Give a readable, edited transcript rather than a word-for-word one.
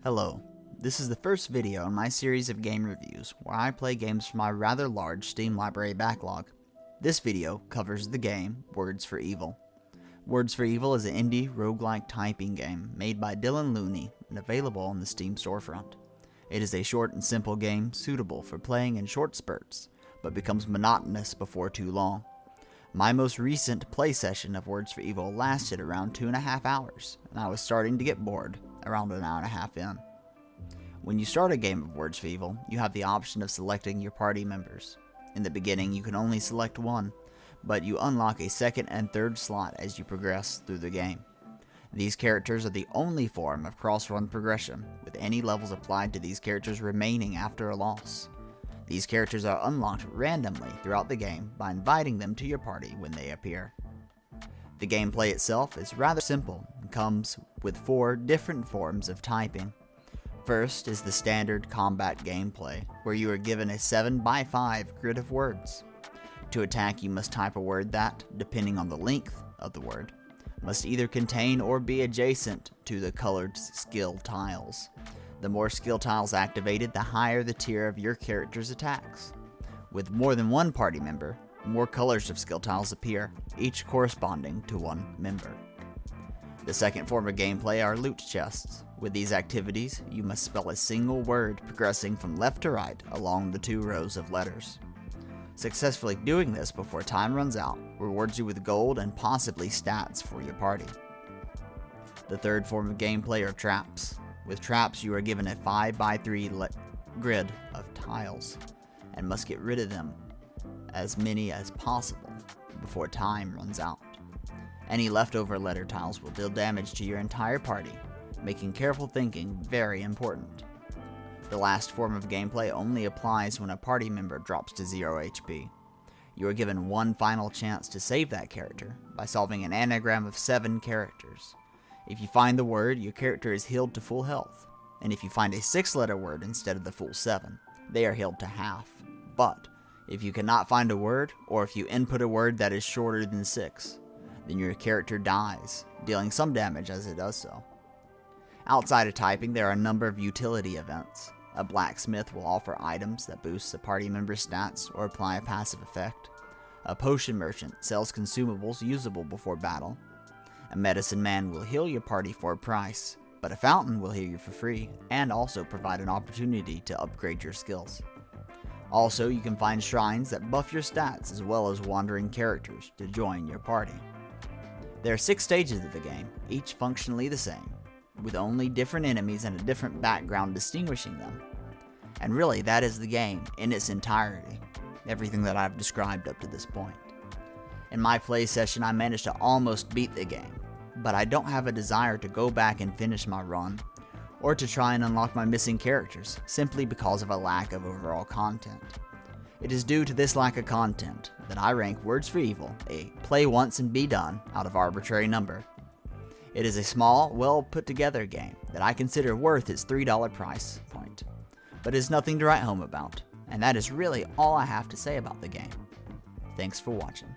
Hello, this is the first video in my series of game reviews where I play games from my rather large Steam library backlog. This video covers the game Words for Evil. Words for Evil is an indie roguelike typing game made by Dylan Looney and available on the Steam storefront. It is a short and simple game suitable for playing in short spurts, but becomes monotonous before too long. My most recent play session of Words for Evil lasted around 2.5 hours, and I was starting to get bored around an hour and a half in. When you start a game of Words for Evil, you have the option of selecting your party members. In the beginning, you can only select one, but you unlock a second and third slot as you progress through the game. These characters are the only form of cross-run progression, with any levels applied to these characters remaining after a loss. These characters are unlocked randomly throughout the game by inviting them to your party when they appear. The gameplay itself is rather simple and comes with 4 different forms of typing. First is the standard combat gameplay, where you are given a 7x5 grid of words. To attack, you must type a word that, depending on the length of the word, must either contain or be adjacent to the colored skill tiles. The more skill tiles activated, the higher the tier of your character's attacks. With more than one party member, more colors of skill tiles appear, each corresponding to one member. The second form of gameplay are loot chests. With these activities, you must spell a single word progressing from left to right along the 2 rows of letters. Successfully doing this before time runs out rewards you with gold and possibly stats for your party. The third form of gameplay are traps. With traps, you are given a 5x3 grid of tiles and must get rid of them as many as possible before time runs out. Any leftover letter tiles will deal damage to your entire party, making careful thinking very important. The last form of gameplay only applies when a party member drops to 0 HP. You are given one final chance to save that character by solving an anagram of 7 characters. If you find the word, your character is healed to full health, and if you find a 6-letter word instead of the full 7, they are healed to half. But if you cannot find a word, or if you input a word that is shorter than 6, then your character dies, dealing some damage as it does so. Outside of typing, there are a number of utility events. A blacksmith will offer items that boost a party member's stats or apply a passive effect. A potion merchant sells consumables usable before battle. A medicine man will heal your party for a price, but a fountain will heal you for free and also provide an opportunity to upgrade your skills. Also, you can find shrines that buff your stats as well as wandering characters to join your party. There are 6 stages of the game, each functionally the same, with only different enemies and a different background distinguishing them. And really, that is the game in its entirety, everything that I've described up to this point. In my play session, I managed to almost beat the game, but I don't have a desire to go back and finish my run, or to try and unlock my missing characters, simply because of a lack of overall content. It is due to this lack of content that I rank Words for Evil a play once and be done out of arbitrary number. It is a small, well put together game that I consider worth its $3 price point, but is nothing to write home about, and that is really all I have to say about the game. Thanks for watching.